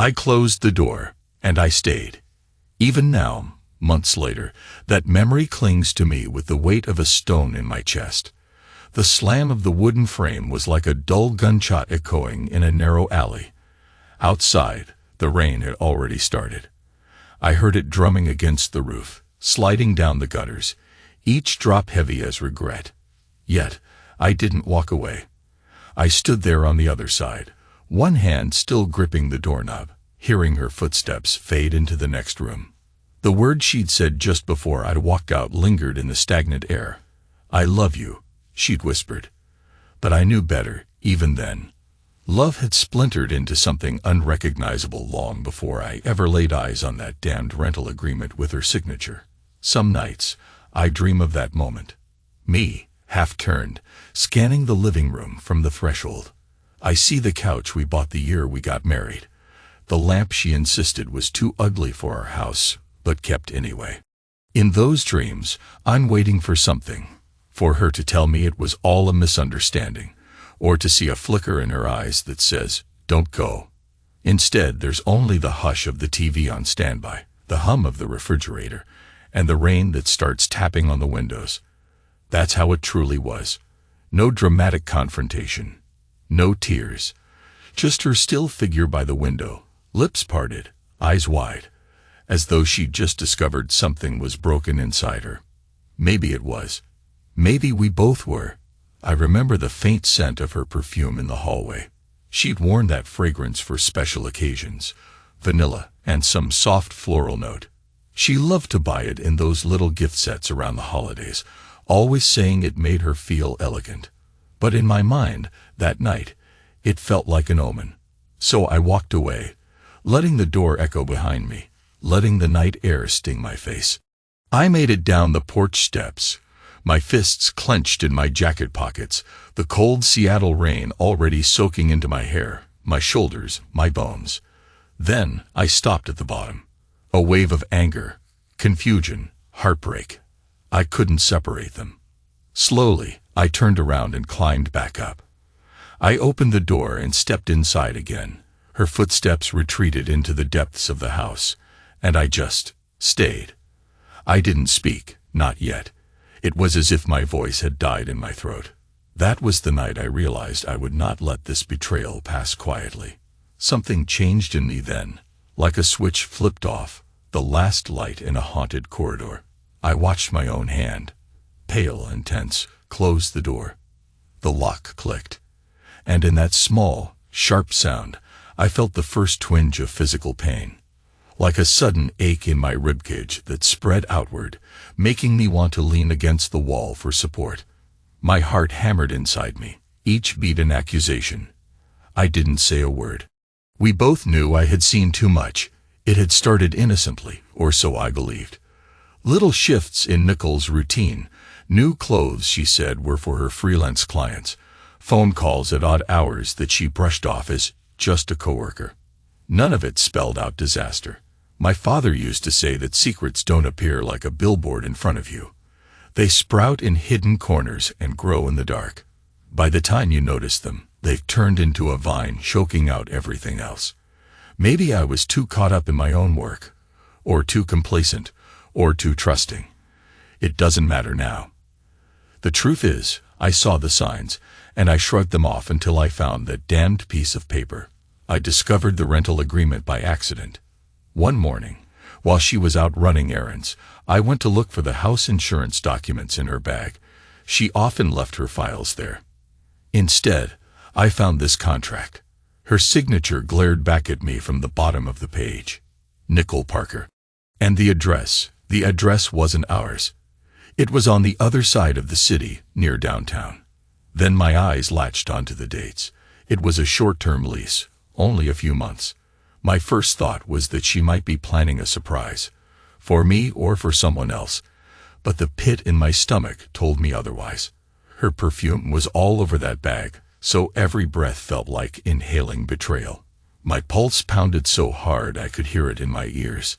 I closed the door, and I stayed. Even now, months later, that memory clings to me with the weight of a stone in my chest. The slam of the wooden frame was like a dull gunshot echoing in a narrow alley. Outside, the rain had already started. I heard it drumming against the roof, sliding down the gutters, each drop heavy as regret. Yet, I didn't walk away. I stood there on the other side, one hand still gripping the doorknob, hearing her footsteps fade into the next room. The words she'd said just before I'd walked out lingered in the stagnant air. "I love you," she'd whispered. But I knew better, even then. Love had splintered into something unrecognizable long before I ever laid eyes on that damned rental agreement with her signature. Some nights, I dream of that moment. Me, half-turned, scanning the living room from the threshold. I see the couch we bought the year we got married. The lamp she insisted was too ugly for our house, but kept anyway. In those dreams, I'm waiting for something. For her to tell me it was all a misunderstanding, or to see a flicker in her eyes that says, "Don't go." Instead, there's only the hush of the TV on standby, the hum of the refrigerator, and the rain that starts tapping on the windows. That's how it truly was. No dramatic confrontation. No tears. Just her still figure by the window, lips parted, eyes wide, as though she'd just discovered something was broken inside her. Maybe it was. Maybe we both were. I remember the faint scent of her perfume in the hallway. She'd worn that fragrance for special occasions, vanilla and some soft floral note. She loved to buy it in those little gift sets around the holidays, always saying it made her feel elegant. But in my mind, that night, it felt like an omen. So I walked away, letting the door echo behind me, letting the night air sting my face. I made it down the porch steps, my fists clenched in my jacket pockets, the cold Seattle rain already soaking into my hair, my shoulders, my bones. Then I stopped at the bottom. A wave of anger, confusion, heartbreak. I couldn't separate them. Slowly, I turned around and climbed back up. I opened the door and stepped inside again. Her footsteps retreated into the depths of the house, and I just stayed. I didn't speak, not yet. It was as if my voice had died in my throat. That was the night I realized I would not let this betrayal pass quietly. Something changed in me then, like a switch flipped off, the last light in a haunted corridor. I watched my own hand, pale and tense, close the door. The lock clicked, and in that small, sharp sound, I felt the first twinge of physical pain, like a sudden ache in my ribcage that spread outward, making me want to lean against the wall for support. My heart hammered inside me, each beat an accusation. I didn't say a word. We both knew I had seen too much. It had started innocently, or so I believed. Little shifts in Nicole's routine, new clothes she said were for her freelance clients, phone calls at odd hours that she brushed off as just a coworker. None of it spelled out disaster. My father used to say that secrets don't appear like a billboard in front of you. They sprout in hidden corners and grow in the dark. By the time you notice them, they've turned into a vine choking out everything else. Maybe I was too caught up in my own work, or too complacent, or too trusting. It doesn't matter now. The truth is, I saw the signs, and I shrugged them off until I found that damned piece of paper. I discovered the rental agreement by accident. One morning, while she was out running errands, I went to look for the house insurance documents in her bag. She often left her files there. Instead, I found this contract. Her signature glared back at me from the bottom of the page. Nicole Parker. And the address wasn't ours. It was on the other side of the city, near downtown. Then my eyes latched onto the dates. It was a short-term lease, only a few months. My first thought was that she might be planning a surprise, for me or for someone else, but the pit in my stomach told me otherwise. Her perfume was all over that bag, so every breath felt like inhaling betrayal. My pulse pounded so hard I could hear it in my ears.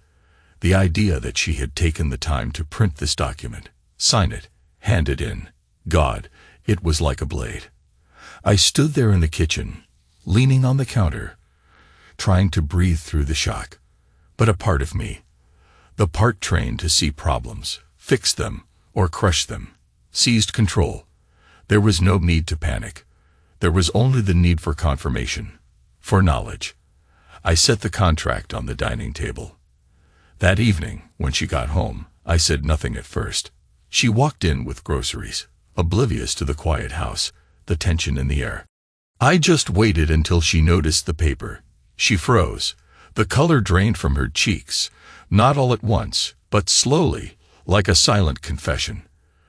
The idea that she had taken the time to print this document, sign it, hand it in. God, it was like a blade. I stood there in the kitchen, leaning on the counter, trying to breathe through the shock. But a part of me, the part trained to see problems, fix them, or crush them, seized control. There was no need to panic. There was only the need for confirmation, for knowledge. I set the contract on the dining table. That evening, when she got home, I said nothing at first. She walked in with groceries, oblivious to the quiet house, the tension in the air. I just waited until she noticed the paper. She froze. The color drained from her cheeks, not all at once, but slowly, like a silent confession.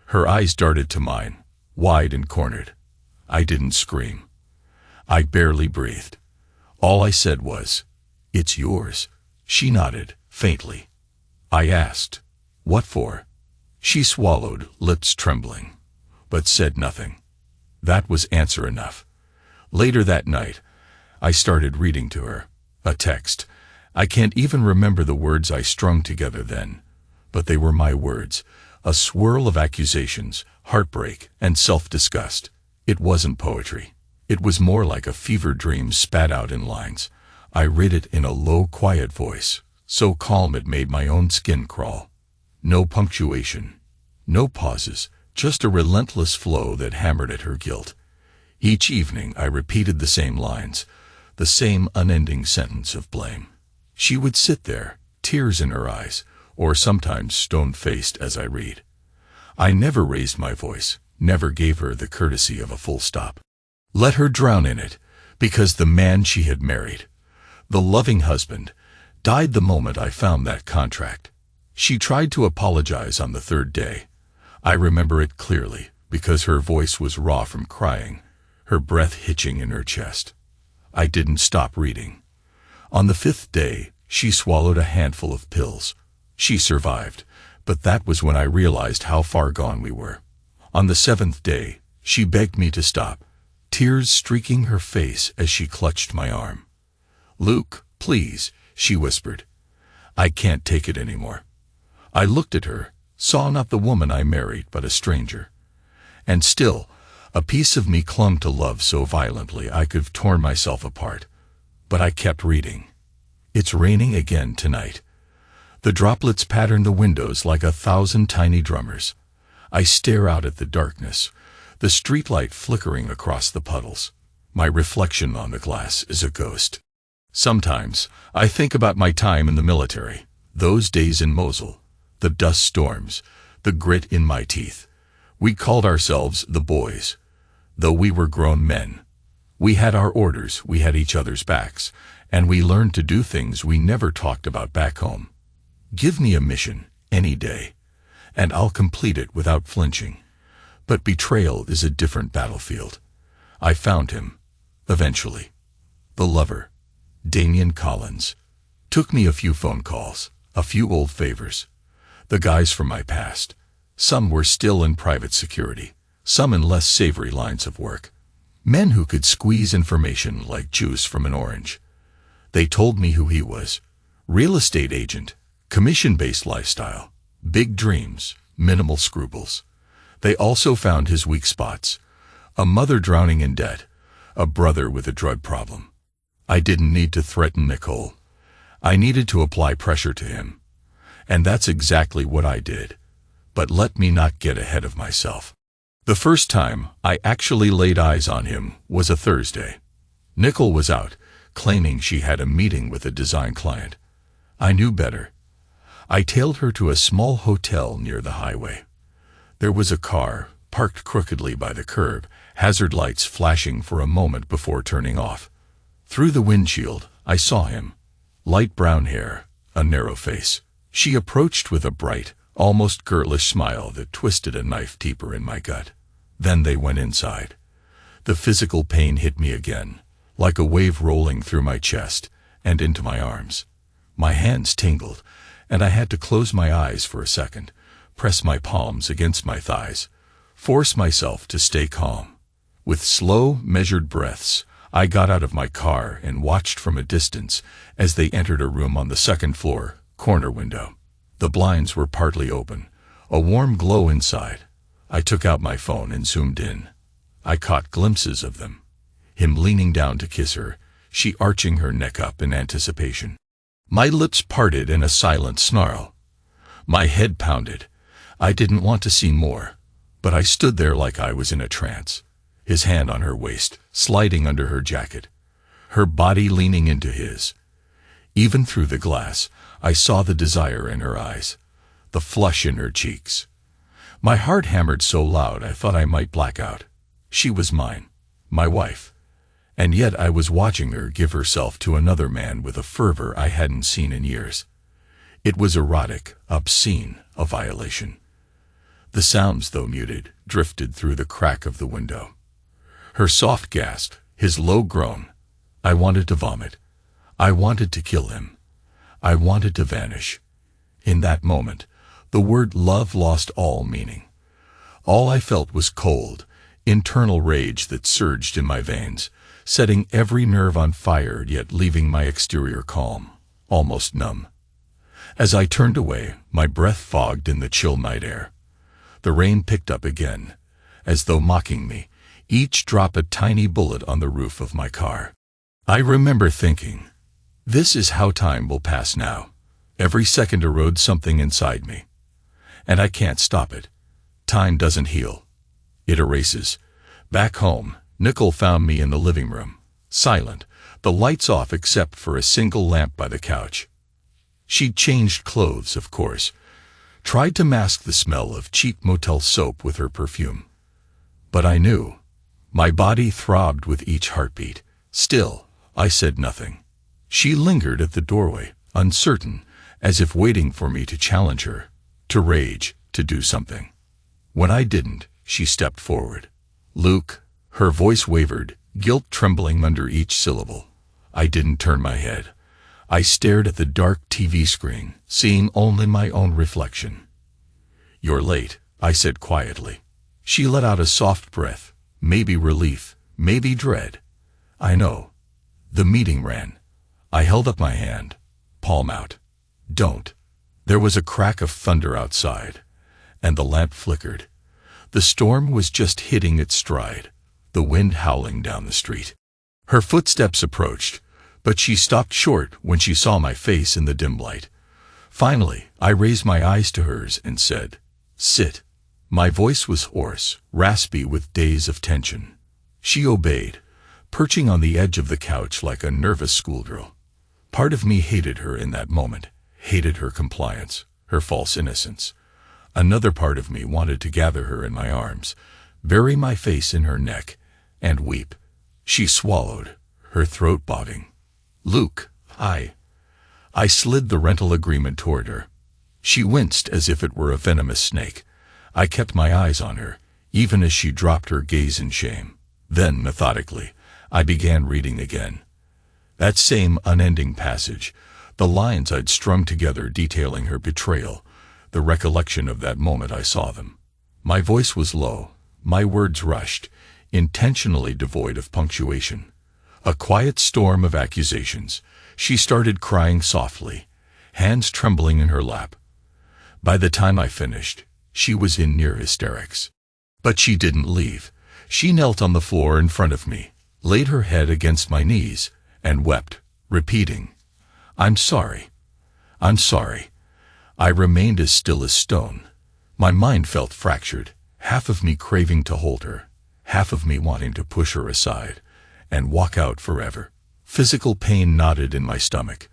Her eyes darted to mine, wide and cornered. I didn't scream. I barely breathed. All I said was, "It's yours." She nodded, faintly. I asked, "What for?" She swallowed, lips trembling, but said nothing. That was answer enough. Later that night, I started reading to her. A text. I can't even remember the words I strung together then, but they were my words, a swirl of accusations, heartbreak, and self-disgust. It wasn't poetry. It was more like a fever dream spat out in lines. I read it in a low, quiet voice, so calm it made my own skin crawl. No punctuation, no pauses, just a relentless flow that hammered at her guilt. Each evening I repeated the same lines, the same unending sentence of blame. She would sit there, tears in her eyes, or sometimes stone-faced as I read. I never raised my voice, never gave her the courtesy of a full stop. Let her drown in it, because the man she had married, the loving husband, died the moment I found that contract. She tried to apologize on the third day. I remember it clearly, because her voice was raw from crying, her breath hitching in her chest. I didn't stop reading. On the fifth day, she swallowed a handful of pills. She survived, but that was when I realized how far gone we were. On the seventh day, she begged me to stop, tears streaking her face as she clutched my arm. "Luke, please," she whispered. "I can't take it anymore." I looked at her, saw not the woman I married, but a stranger. And still, a piece of me clung to love so violently I could have torn myself apart. But I kept reading. It's raining again tonight. The droplets pattern the windows like 1,000 tiny drummers. I stare out at the darkness, the streetlight flickering across the puddles. My reflection on the glass is a ghost. Sometimes, I think about my time in the military, those days in Mosul, the dust storms, the grit in my teeth. We called ourselves the boys, though we were grown men. We had our orders, we had each other's backs, and we learned to do things we never talked about back home. Give me a mission, any day, and I'll complete it without flinching. But betrayal is a different battlefield. I found him, eventually. The lover, Damian Collins. Took me a few phone calls, a few old favors. The guys from my past. Some were still in private security, some in less savory lines of work. Men who could squeeze information like juice from an orange. They told me who he was. Real estate agent, commission-based lifestyle, big dreams, minimal scruples. They also found his weak spots. A mother drowning in debt, a brother with a drug problem. I didn't need to threaten Nicole. I needed to apply pressure to him. And that's exactly what I did. But let me not get ahead of myself. The first time I actually laid eyes on him was a Thursday. Nicole was out, claiming she had a meeting with a design client. I knew better. I tailed her to a small hotel near the highway. There was a car, parked crookedly by the curb, hazard lights flashing for a moment before turning off. Through the windshield, I saw him. Light brown hair, a narrow face. She approached with a bright, almost girlish smile that twisted a knife deeper in my gut. Then they went inside. The physical pain hit me again, like a wave rolling through my chest and into my arms. My hands tingled, and I had to close my eyes for a second, press my palms against my thighs, force myself to stay calm. With slow, measured breaths, I got out of my car and watched from a distance as they entered a room on the second floor, corner window. The blinds were partly open, a warm glow inside. I took out my phone and zoomed in. I caught glimpses of them. Him leaning down to kiss her, she arching her neck up in anticipation. My lips parted in a silent snarl. My head pounded. I didn't want to see more, but I stood there like I was in a trance, his hand on her waist, sliding under her jacket, her body leaning into his. Even through the glass, I saw the desire in her eyes, the flush in her cheeks. My heart hammered so loud I thought I might black out. She was mine, my wife, and yet I was watching her give herself to another man with a fervor I hadn't seen in years. It was erotic, obscene, a violation. The sounds, though muted, drifted through the crack of the window. Her soft gasp, his low groan. I wanted to vomit. I wanted to kill him. I wanted to vanish. In that moment, the word love lost all meaning. All I felt was cold, internal rage that surged in my veins, setting every nerve on fire yet leaving my exterior calm, almost numb. As I turned away, my breath fogged in the chill night air. The rain picked up again, as though mocking me, each drop a tiny bullet on the roof of my car. I remember thinking, this is how time will pass now. Every second erodes something inside me. And I can't stop it. Time doesn't heal. It erases. Back home, Nicole found me in the living room, silent, the lights off except for a single lamp by the couch. She'd changed clothes, of course, tried to mask the smell of cheap motel soap with her perfume. But I knew. My body throbbed with each heartbeat. Still, I said nothing. She lingered at the doorway, uncertain, as if waiting for me to challenge her, to rage, to do something. When I didn't, she stepped forward. Luke, her voice wavered, guilt trembling under each syllable. I didn't turn my head. I stared at the dark TV screen, seeing only my own reflection. You're late, I said quietly. She let out a soft breath, maybe relief, maybe dread. I know. The meeting ran. I held up my hand, palm out. Don't. There was a crack of thunder outside, and the lamp flickered. The storm was just hitting its stride, the wind howling down the street. Her footsteps approached, but she stopped short when she saw my face in the dim light. Finally, I raised my eyes to hers and said, "Sit." My voice was hoarse, raspy with days of tension. She obeyed, perching on the edge of the couch like a nervous schoolgirl. Part of me hated her in that moment, hated her compliance, her false innocence. Another part of me wanted to gather her in my arms, bury my face in her neck, and weep. She swallowed, her throat bobbing. Luke, I slid the rental agreement toward her. She winced as if it were a venomous snake. I kept my eyes on her, even as she dropped her gaze in shame. Then, methodically, I began reading again. That same unending passage, the lines I'd strung together detailing her betrayal, the recollection of that moment I saw them. My voice was low, my words rushed, intentionally devoid of punctuation. A quiet storm of accusations. She started crying softly, hands trembling in her lap. By the time I finished, she was in near hysterics. But she didn't leave. She knelt on the floor in front of me, laid her head against my knees, and wept, repeating, "I'm sorry. I'm sorry." I remained as still as stone. My mind felt fractured, half of me craving to hold her, half of me wanting to push her aside and walk out forever. Physical pain knotted in my stomach.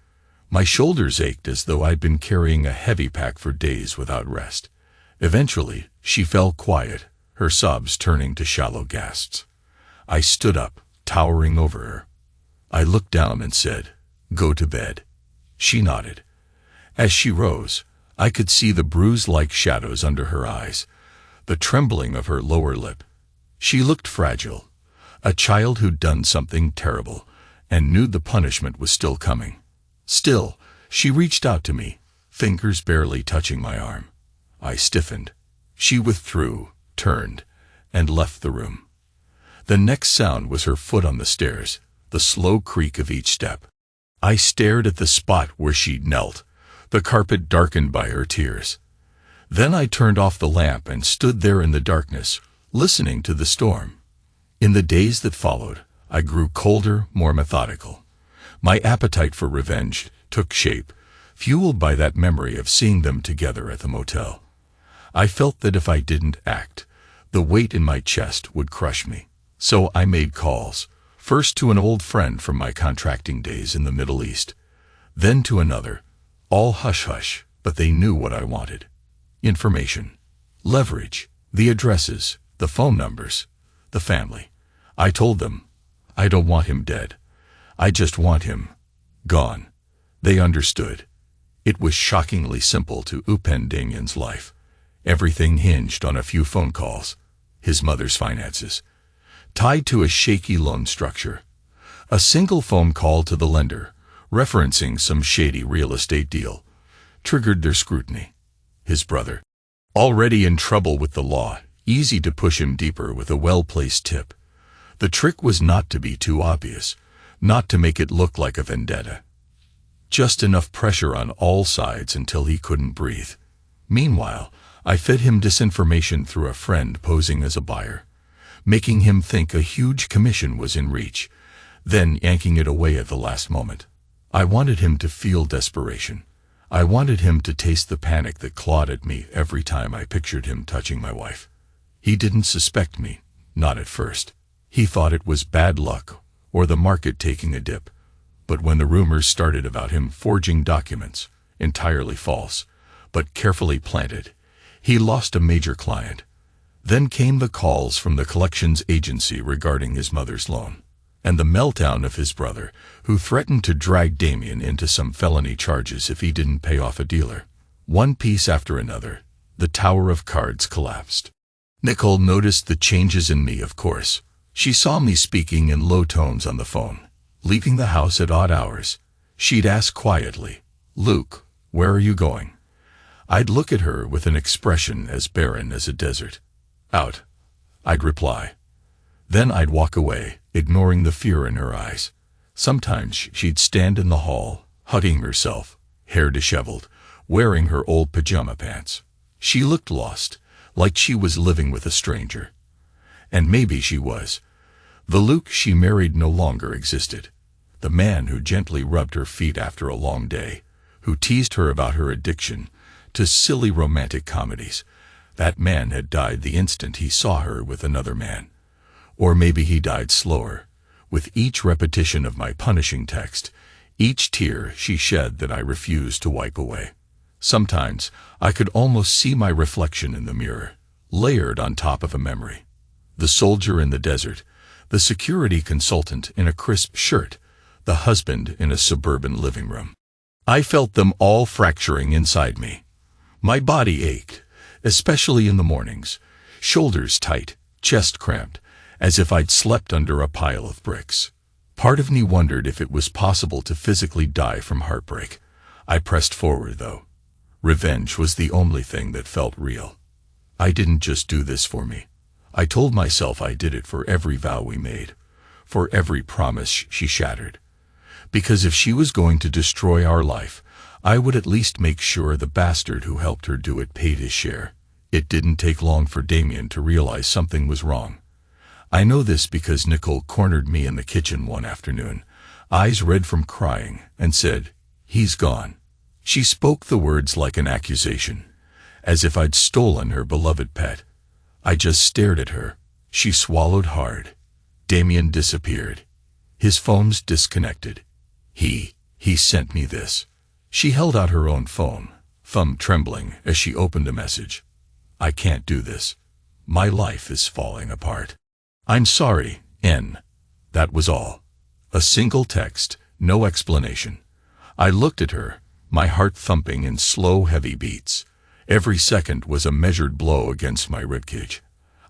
My shoulders ached as though I'd been carrying a heavy pack for days without rest. Eventually, she fell quiet, her sobs turning to shallow gasps. I stood up, towering over her. I looked down and said, "Go to bed." She nodded. As she rose, I could see the bruise-like shadows under her eyes, the trembling of her lower lip. She looked fragile, a child who'd done something terrible and knew the punishment was still coming. Still, she reached out to me, fingers barely touching my arm. I stiffened. She withdrew, turned, and left the room. The next sound was her foot on the stairs, the slow creak of each step. I stared at the spot where she'd knelt, the carpet darkened by her tears. Then I turned off the lamp and stood there in the darkness, listening to the storm. In the days that followed, I grew colder, more methodical. My appetite for revenge took shape, fueled by that memory of seeing them together at the motel. I felt that if I didn't act, the weight in my chest would crush me. So I made calls, first to an old friend from my contracting days in the Middle East, then to another, all hush-hush, but they knew what I wanted. Information, leverage, the addresses, the phone numbers, the family. I told them, I don't want him dead. I just want him gone. They understood. It was shockingly simple to upend Damien's life. Everything hinged on a few phone calls. His mother's finances, tied to a shaky loan structure. A single phone call to the lender, referencing some shady real estate deal, triggered their scrutiny. His brother, already in trouble with the law, easy to push him deeper with a well-placed tip. The trick was not to be too obvious, not to make it look like a vendetta. Just enough pressure on all sides until he couldn't breathe. Meanwhile, I fed him disinformation through a friend posing as a buyer, making him think a huge commission was in reach, then yanking it away at the last moment. I wanted him to feel desperation. I wanted him to taste the panic that clawed at me every time I pictured him touching my wife. He didn't suspect me, not at first. He thought it was bad luck or the market taking a dip. But when the rumors started about him forging documents, entirely false, but carefully planted, he lost a major client. Then came the calls from the collections agency regarding his mother's loan, and the meltdown of his brother, who threatened to drag Damien into some felony charges if he didn't pay off a dealer. One piece after another, the tower of cards collapsed. Nicole noticed the changes in me, of course. She saw me speaking in low tones on the phone, leaving the house at odd hours. She'd ask quietly, "Luke, where are you going?" I'd look at her with an expression as barren as a desert. "Out," I'd reply. Then I'd walk away, ignoring the fear in her eyes. Sometimes she'd stand in the hall, hugging herself, hair disheveled, wearing her old pajama pants. She looked lost, like she was living with a stranger. And maybe she was. The Luke she married no longer existed. The man who gently rubbed her feet after a long day, who teased her about her addiction to silly romantic comedies. That man had died the instant he saw her with another man. Or maybe he died slower, with each repetition of my punishing text, each tear she shed that I refused to wipe away. Sometimes I could almost see my reflection in the mirror, layered on top of a memory. The soldier in the desert, the security consultant in a crisp shirt, the husband in a suburban living room. I felt them all fracturing inside me. My body ached, especially in the mornings, shoulders tight, chest cramped, as if I'd slept under a pile of bricks. Part of me wondered if it was possible to physically die from heartbreak. I pressed forward, though. Revenge was the only thing that felt real. I didn't just do this for me. I told myself I did it for every vow we made, for every promise she shattered. Because if she was going to destroy our life, I would at least make sure the bastard who helped her do it paid his share. It didn't take long for Damien to realize something was wrong. I know this because Nicole cornered me in the kitchen one afternoon, eyes red from crying, and said, "He's gone." She spoke the words like an accusation, as if I'd stolen her beloved pet. I just stared at her. She swallowed hard. Damien disappeared. His phone's disconnected. He sent me this. She held out her own phone, thumb trembling as she opened a message. "I can't do this. My life is falling apart. I'm sorry, N." That was all. A single text, no explanation. I looked at her, my heart thumping in slow, heavy beats. Every second was a measured blow against my ribcage.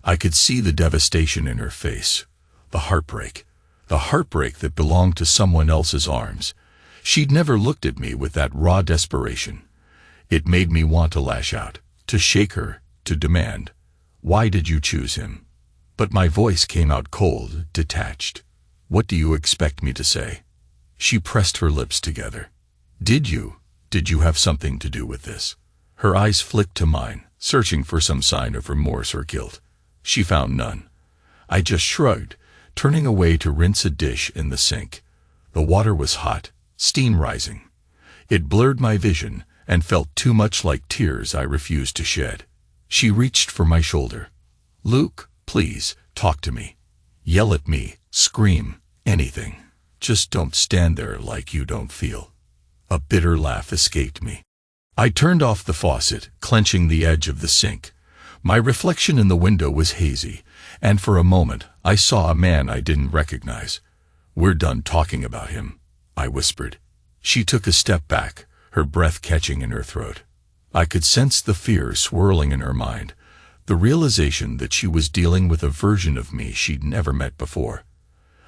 I could see the devastation in her face, the heartbreak that belonged to someone else's arms. She'd never looked at me with that raw desperation. It made me want to lash out, to shake her, to demand, "Why did you choose him?" But my voice came out cold, detached. "What do you expect me to say?" She pressed her lips together. Did you have something to do with this?" Her eyes flicked to mine, searching for some sign of remorse or guilt. She found none. I just shrugged, turning away to rinse a dish in the sink. The water was hot, steam rising. It blurred my vision and felt too much like tears I refused to shed. She reached for my shoulder. "Luke, please, talk to me. Yell at me, scream, anything. Just don't stand there like you don't feel." A bitter laugh escaped me. I turned off the faucet, clenching the edge of the sink. My reflection in the window was hazy, and for a moment I saw a man I didn't recognize. "We're done talking about him," I whispered. She took a step back, her breath catching in her throat. I could sense the fear swirling in her mind, the realization that she was dealing with a version of me she'd never met before.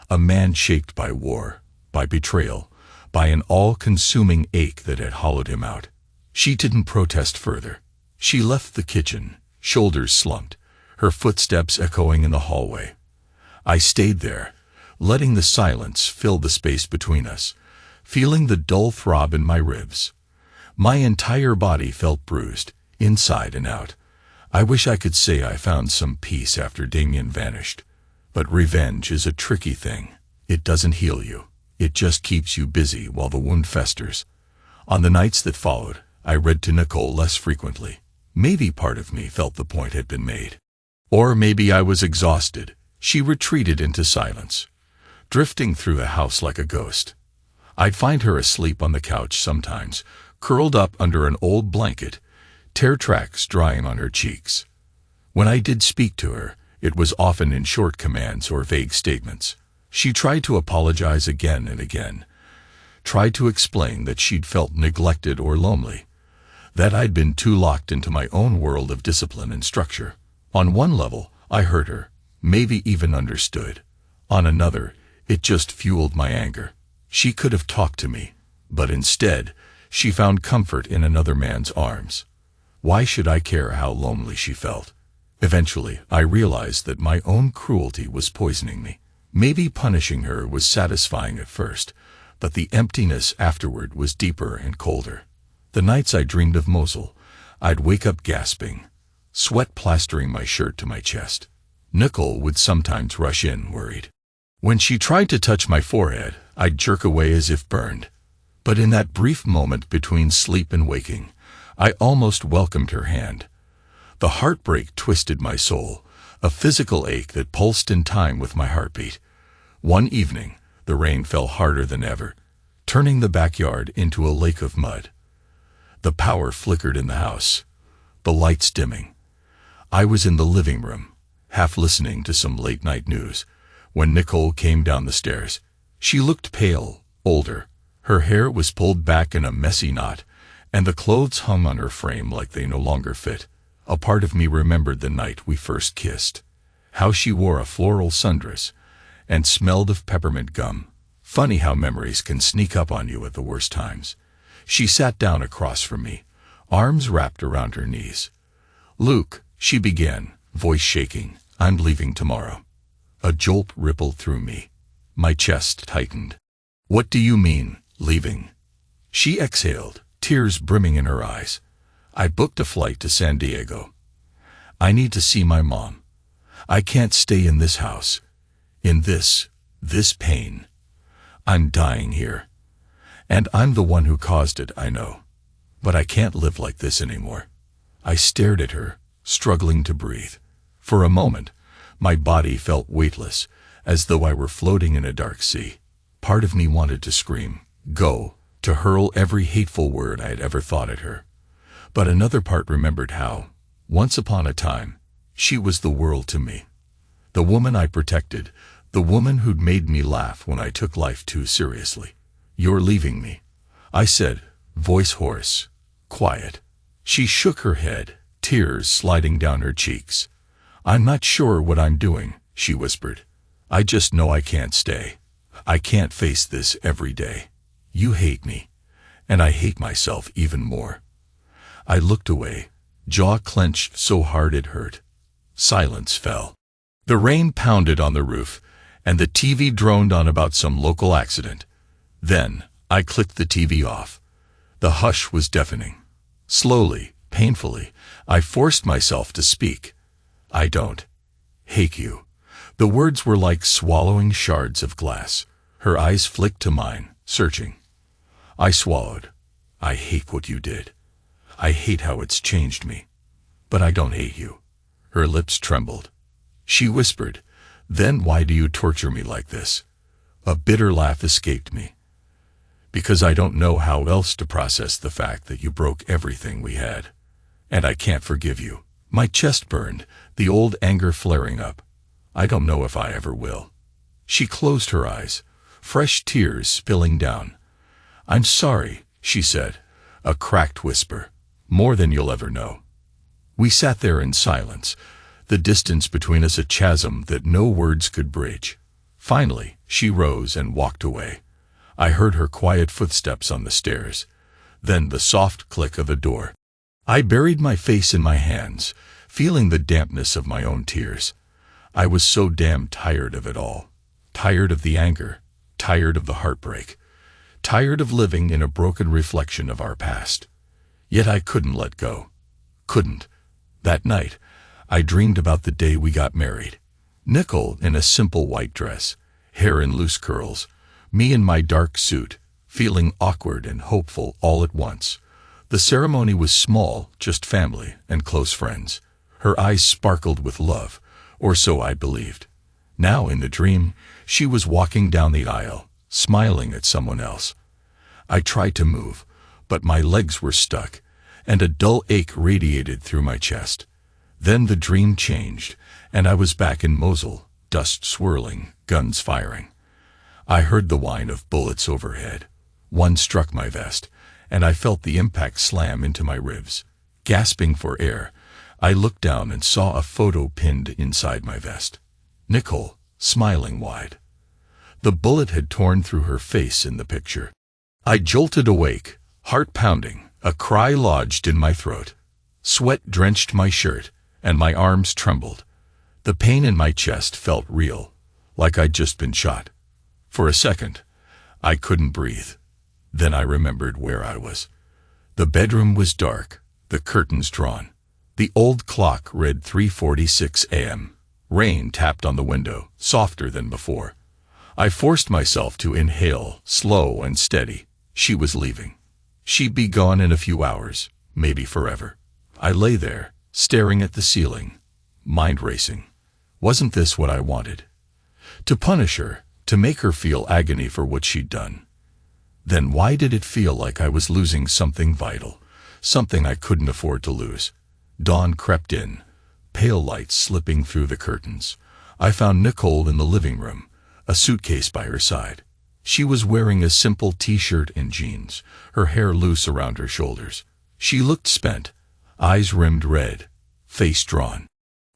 A man shaped by war, by betrayal, by an all-consuming ache that had hollowed him out. She didn't protest further. She left the kitchen, shoulders slumped, her footsteps echoing in the hallway. I stayed there, letting the silence fill the space between us, feeling the dull throb in my ribs. My entire body felt bruised, inside and out. I wish I could say I found some peace after Damien vanished. But revenge is a tricky thing. It doesn't heal you. It just keeps you busy while the wound festers. On the nights that followed, I read to Nicole less frequently. Maybe part of me felt the point had been made. Or maybe I was exhausted. She retreated into silence, drifting through the house like a ghost. I'd find her asleep on the couch sometimes, curled up under an old blanket, tear tracks drying on her cheeks. When I did speak to her, it was often in short commands or vague statements. She tried to apologize again and again, tried to explain that she'd felt neglected or lonely, that I'd been too locked into my own world of discipline and structure. On one level, I heard her, maybe even understood. On another, it just fueled my anger. She could have talked to me, but instead, she found comfort in another man's arms. Why should I care how lonely she felt? Eventually, I realized that my own cruelty was poisoning me. Maybe punishing her was satisfying at first, but the emptiness afterward was deeper and colder. The nights I dreamed of Mosul, I'd wake up gasping, sweat plastering my shirt to my chest. Nicole would sometimes rush in, worried. When she tried to touch my forehead, I'd jerk away as if burned. But in that brief moment between sleep and waking, I almost welcomed her hand. The heartbreak twisted my soul, a physical ache that pulsed in time with my heartbeat. One evening, the rain fell harder than ever, turning the backyard into a lake of mud. The power flickered in the house, the lights dimming. I was in the living room, half listening to some late-night news, when Nicole came down the stairs. She looked pale, older. Her hair was pulled back in a messy knot, and the clothes hung on her frame like they no longer fit. A part of me remembered the night we first kissed, how she wore a floral sundress and smelled of peppermint gum. Funny how memories can sneak up on you at the worst times. She sat down across from me, arms wrapped around her knees. "Luke," she began, voice shaking, "I'm leaving tomorrow." A jolt rippled through me. My chest tightened. "What do you mean, leaving?" She exhaled, tears brimming in her eyes. "I booked a flight to San Diego. I need to see my mom. I can't stay in this house, in this pain. I'm dying here. And I'm the one who caused it, I know. But I can't live like this anymore." I stared at her, struggling to breathe. For a moment, my body felt weightless, as though I were floating in a dark sea. Part of me wanted to scream, go, to hurl every hateful word I had ever thought at her. But another part remembered how, once upon a time, she was the world to me. The woman I protected, the woman who'd made me laugh when I took life too seriously. "You're leaving me," I said, voice hoarse, quiet. She shook her head, tears sliding down her cheeks. "I'm not sure what I'm doing," she whispered. "I just know I can't stay. I can't face this every day. You hate me, and I hate myself even more." I looked away, jaw clenched so hard it hurt. Silence fell. The rain pounded on the roof, and the TV droned on about some local accident. Then, I clicked the TV off. The hush was deafening. Slowly, painfully, I forced myself to speak. "I don't hate you." The words were like swallowing shards of glass. Her eyes flicked to mine, searching. I swallowed. I hate what you did. I hate how it's changed me. But I don't hate you. Her lips trembled. She whispered, "Then why do you torture me like this?" A bitter laugh escaped me. "Because I don't know how else to process the fact that you broke everything we had. And I can't forgive you." My chest burned, the old anger flaring up. I don't know if I ever will. She closed her eyes, fresh tears spilling down. "I'm sorry," she said, a cracked whisper, "more than you'll ever know." We sat there in silence, the distance between us a chasm that no words could bridge. Finally, she rose and walked away. I heard her quiet footsteps on the stairs, then the soft click of a door. I buried my face in my hands, feeling the dampness of my own tears. I was so damn tired of it all. Tired of the anger, tired of the heartbreak, tired of living in a broken reflection of our past. Yet I couldn't let go. Couldn't. That night, I dreamed about the day we got married. Nicole in a simple white dress, hair in loose curls, me in my dark suit, feeling awkward and hopeful all at once. The ceremony was small, just family and close friends. Her eyes sparkled with love, or so I believed. Now in the dream, she was walking down the aisle, smiling at someone else. I tried to move, but my legs were stuck, and a dull ache radiated through my chest. Then the dream changed, and I was back in Mosul, dust swirling, guns firing. I heard the whine of bullets overhead. One struck my vest, and I felt the impact slam into my ribs. Gasping for air, I looked down and saw a photo pinned inside my vest. Nicole, smiling wide. The bullet had torn through her face in the picture. I jolted awake, heart pounding, a cry lodged in my throat. Sweat drenched my shirt, and my arms trembled. The pain in my chest felt real, like I'd just been shot. For a second, I couldn't breathe. Then I remembered where I was. The bedroom was dark, the curtains drawn. The old clock read 3:46 a.m. Rain tapped on the window, softer than before. I forced myself to inhale, slow and steady. She was leaving. She'd be gone in a few hours, maybe forever. I lay there, staring at the ceiling, mind racing. Wasn't this what I wanted? To punish her, to make her feel agony for what she'd done. Then why did it feel like I was losing something vital, something I couldn't afford to lose? Dawn crept in, pale light slipping through the curtains. I found Nicole in the living room, a suitcase by her side. She was wearing a simple t-shirt and jeans, her hair loose around her shoulders. She looked spent, eyes rimmed red, face drawn.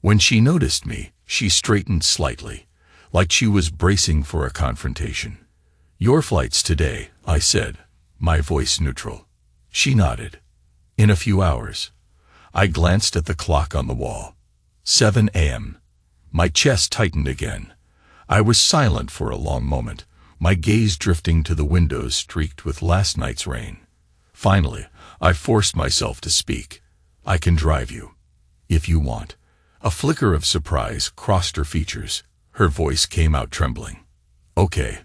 When she noticed me, she straightened slightly, like she was bracing for a confrontation. "Your flight's today," I said, my voice neutral. She nodded. "In a few hours." I glanced at the clock on the wall. 7 a.m. My chest tightened again. I was silent for a long moment, my gaze drifting to the windows streaked with last night's rain. Finally, I forced myself to speak. "I can drive you, if you want." A flicker of surprise crossed her features. Her voice came out trembling. "Okay."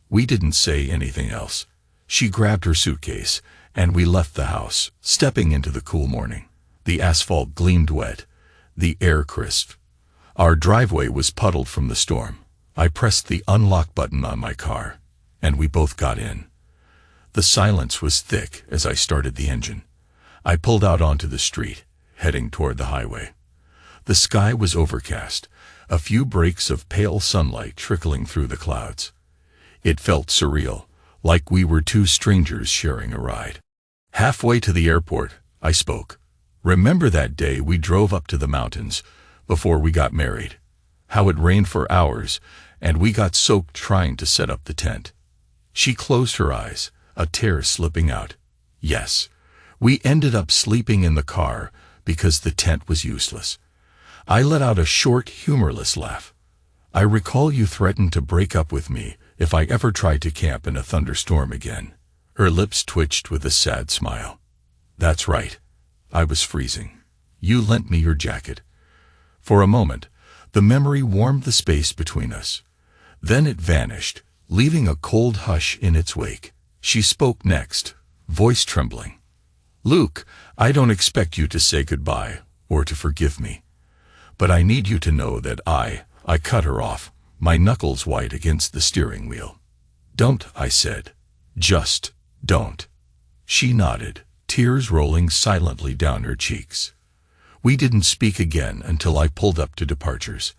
We didn't say anything else. She grabbed her suitcase, and we left the house, stepping into the cool morning. The asphalt gleamed wet, the air crisp. Our driveway was puddled from the storm. I pressed the unlock button on my car, and we both got in. The silence was thick as I started the engine. I pulled out onto the street, heading toward the highway. The sky was overcast, a few breaks of pale sunlight trickling through the clouds. It felt surreal, like we were two strangers sharing a ride. Halfway to the airport, I spoke. "Remember that day we drove up to the mountains, before we got married? How it rained for hours, and we got soaked trying to set up the tent." She closed her eyes, a tear slipping out. "Yes, we ended up sleeping in the car because the tent was useless." I let out a short, humorless laugh. "I recall you threatened to break up with me if I ever tried to camp in a thunderstorm again." Her lips twitched with a sad smile. "That's right. I was freezing. You lent me your jacket." For a moment, the memory warmed the space between us. Then it vanished, leaving a cold hush in its wake. She spoke next, voice trembling. "Luke, I don't expect you to say goodbye or to forgive me. But I need you to know that I cut her off, my knuckles white against the steering wheel." "Don't," I said. "Just don't." She nodded, tears rolling silently down her cheeks. We didn't speak again until I pulled up to departures.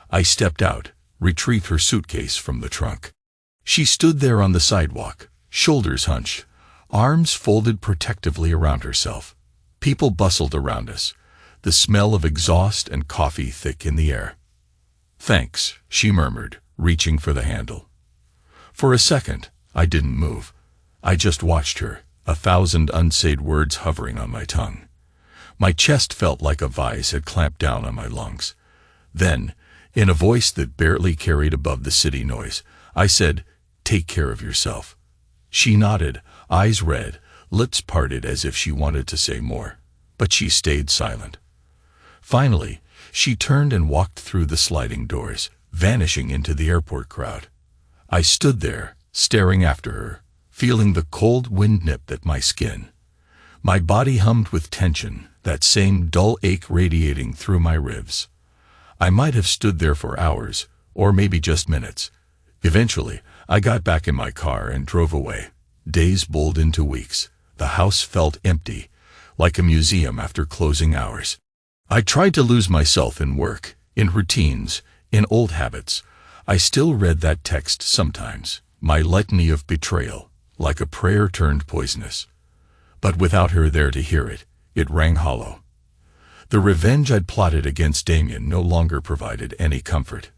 I stepped out, retrieved her suitcase from the trunk. She stood there on the sidewalk, shoulders hunched, arms folded protectively around herself. People bustled around us, the smell of exhaust and coffee thick in the air. "Thanks," she murmured, reaching for the handle. For a second, I didn't move. I just watched her, a thousand unsaid words hovering on my tongue. My chest felt like a vise had clamped down on my lungs. Then, in a voice that barely carried above the city noise, I said, "Take care of yourself." She nodded, eyes red, lips parted as if she wanted to say more, but she stayed silent. Finally, she turned and walked through the sliding doors, vanishing into the airport crowd. I stood there, staring after her, feeling the cold wind nip at my skin. My body hummed with tension, that same dull ache radiating through my ribs. I might have stood there for hours, or maybe just minutes. Eventually, I got back in my car and drove away. Days bowled into weeks. The house felt empty, like a museum after closing hours. I tried to lose myself in work, in routines, in old habits. I still read that text sometimes, my litany of betrayal, like a prayer turned poisonous. But without her there to hear it, it rang hollow. The revenge I'd plotted against Damien no longer provided any comfort.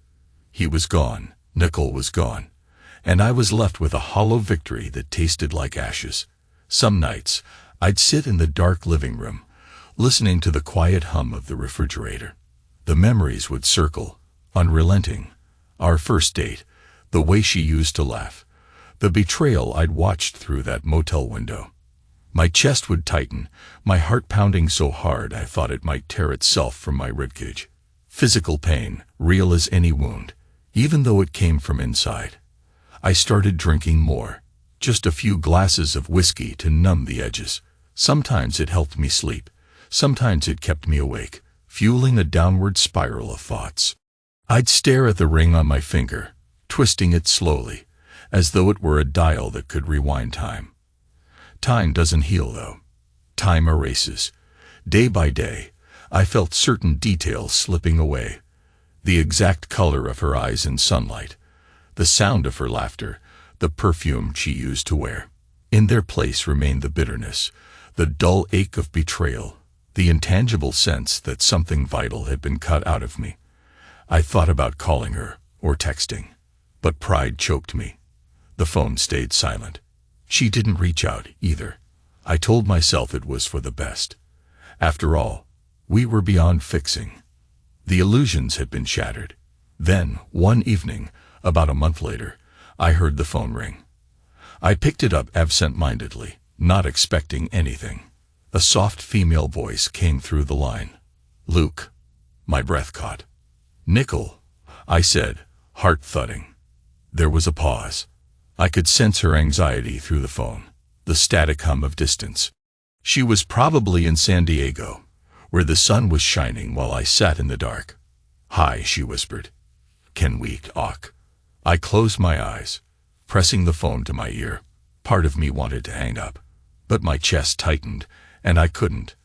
He was gone, Nicole was gone, and I was left with a hollow victory that tasted like ashes. Some nights, I'd sit in the dark living room, listening to the quiet hum of the refrigerator. The memories would circle, unrelenting. Our first date, the way she used to laugh, the betrayal I'd watched through that motel window. My chest would tighten, my heart pounding so hard I thought it might tear itself from my ribcage. Physical pain, real as any wound, even though it came from inside. I started drinking more, just a few glasses of whiskey to numb the edges. Sometimes it helped me sleep, sometimes it kept me awake, fueling a downward spiral of thoughts. I'd stare at the ring on my finger, twisting it slowly, as though it were a dial that could rewind time. Time doesn't heal, though. Time erases. Day by day, I felt certain details slipping away. The exact color of her eyes in sunlight, the sound of her laughter, the perfume she used to wear. In their place remained the bitterness, the dull ache of betrayal, the intangible sense that something vital had been cut out of me. I thought about calling her, or texting, but pride choked me. The phone stayed silent. She didn't reach out, either. I told myself it was for the best. After all, we were beyond fixing. The illusions had been shattered. Then, one evening, about a month later, I heard the phone ring. I picked it up absent-mindedly, not expecting anything. A soft female voice came through the line. "Luke." My breath caught. "Nicole," I said, heart thudding. There was a pause. I could sense her anxiety through the phone, the static hum of distance. She was probably in San Diego, where the sun was shining while I sat in the dark. "Hi," she whispered. "Can we talk?" I closed my eyes, pressing the phone to my ear. Part of me wanted to hang up, but my chest tightened, and I couldn't.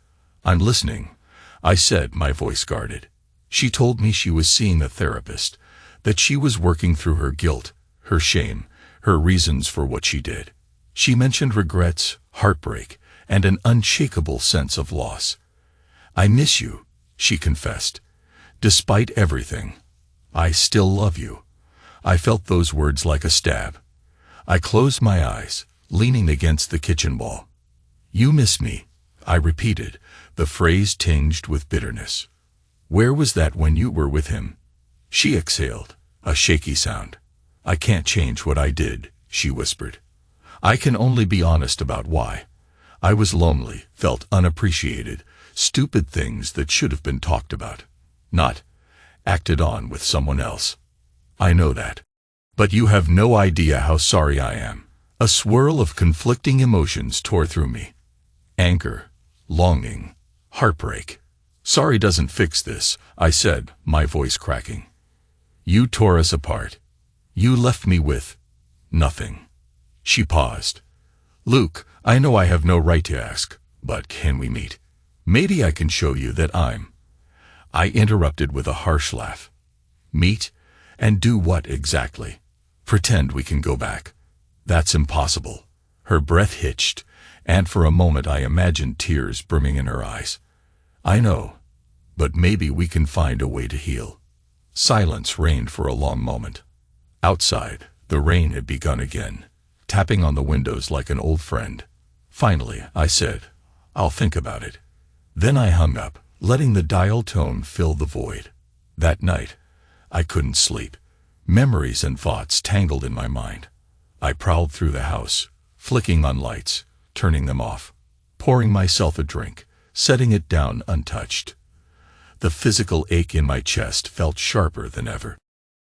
"I'm listening," I said, my voice guarded. She told me she was seeing a therapist, that she was working through her guilt, her shame, her reasons for what she did. She mentioned regrets, heartbreak, and an unshakable sense of loss. "I miss you," she confessed. "Despite everything, I still love you." I felt those words like a stab. I closed my eyes, leaning against the kitchen wall. "You miss me," I repeated, the phrase tinged with bitterness. "Where was that when you were with him?" She exhaled, a shaky sound. "I can't change what I did," she whispered. "I can only be honest about why. I was lonely, felt unappreciated, stupid things that should have been talked about, not acted on with someone else. I know that." But you have no idea how sorry I am. A swirl of conflicting emotions tore through me. Anger, longing, heartbreak. Sorry doesn't fix this, I said, my voice cracking. You tore us apart. You left me with nothing. She paused. Luke, I know I have no right to ask, but can we meet? Maybe I can show you that I interrupted with a harsh laugh. Meet? And do what exactly? Pretend we can go back. That's impossible. Her breath hitched, and for a moment I imagined tears brimming in her eyes. I know, but maybe we can find a way to heal. Silence reigned for a long moment. Outside, the rain had begun again, tapping on the windows like an old friend. Finally, I said, I'll think about it. Then I hung up, letting the dial tone fill the void. That night, I couldn't sleep. Memories and thoughts tangled in my mind. I prowled through the house, flicking on lights, turning them off, pouring myself a drink, setting it down untouched. The physical ache in my chest felt sharper than ever.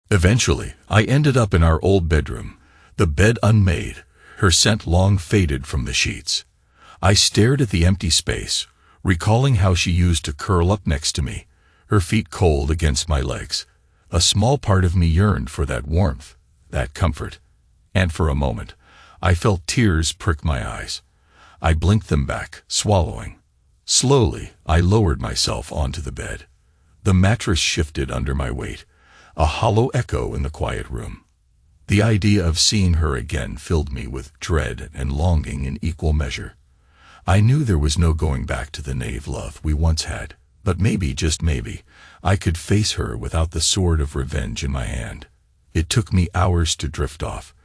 Eventually, I ended up in our old bedroom, the bed unmade, her scent long faded from the sheets. I stared at the empty space, recalling how she used to curl up next to me, her feet cold against my legs. A small part of me yearned for that warmth, that comfort, and for a moment, I felt tears prick my eyes. I blinked them back, swallowing. Slowly, I lowered myself onto the bed. The mattress shifted under my weight, a hollow echo in the quiet room. The idea of seeing her again filled me with dread and longing in equal measure. I knew there was no going back to the naive love we once had, but maybe, just maybe, I could face her without the sword of revenge in my hand. It took me hours to drift off,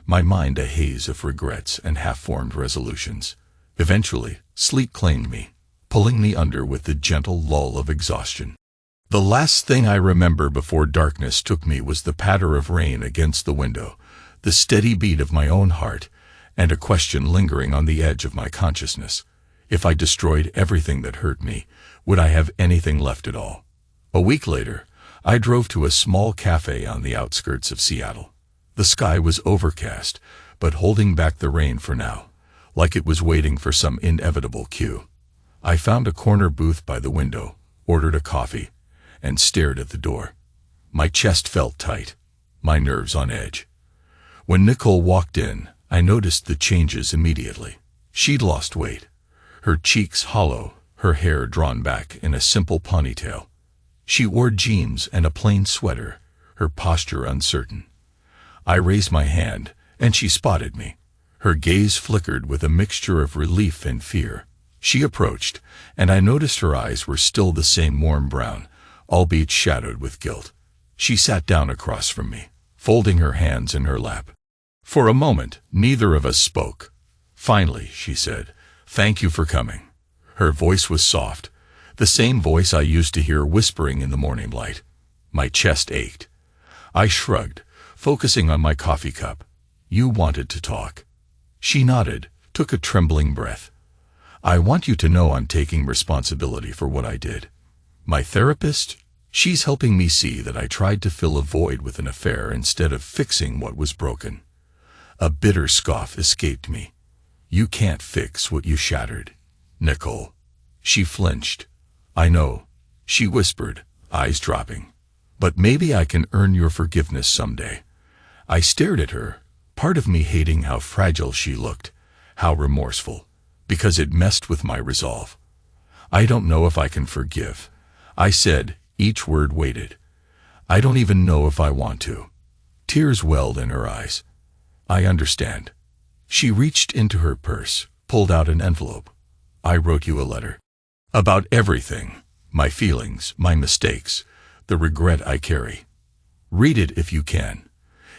my mind a haze of regrets and half-formed resolutions. Eventually, sleep claimed me, pulling me under with the gentle lull of exhaustion. The last thing I remember before darkness took me was the patter of rain against the window, the steady beat of my own heart, and a question lingering on the edge of my consciousness. If I destroyed everything that hurt me, would I have anything left at all? A week later, I drove to a small cafe on the outskirts of Seattle. The sky was overcast, but holding back the rain for now, like it was waiting for some inevitable cue. I found a corner booth by the window, ordered a coffee, and stared at the door. My chest felt tight, my nerves on edge. When Nicole walked in, I noticed the changes immediately. She'd lost weight, her cheeks hollow, her hair drawn back in a simple ponytail. She wore jeans and a plain sweater, her posture uncertain. I raised my hand, and she spotted me. Her gaze flickered with a mixture of relief and fear. She approached, and I noticed her eyes were still the same warm brown, albeit shadowed with guilt. She sat down across from me, folding her hands in her lap. For a moment, neither of us spoke. Finally, she said, "Thank you for coming." Her voice was soft, the same voice I used to hear whispering in the morning light. My chest ached. I shrugged, focusing on my coffee cup. "You wanted to talk." She nodded, took a trembling breath. "I want you to know I'm taking responsibility for what I did. My therapist, she's helping me see that I tried to fill a void with an affair instead of fixing what was broken." A bitter scoff escaped me. "You can't fix what you shattered, Nicole." She flinched. "I know," she whispered, eyes dropping. "But maybe I can earn your forgiveness someday." I stared at her, part of me hating how fragile she looked, how remorseful, because it messed with my resolve. "I don't know if I can forgive," I said, each word weighted. "I don't even know if I want to." Tears welled in her eyes. "I understand." She reached into her purse, pulled out an envelope. "I wrote you a letter. About everything, my feelings, my mistakes, the regret I carry. Read it if you can.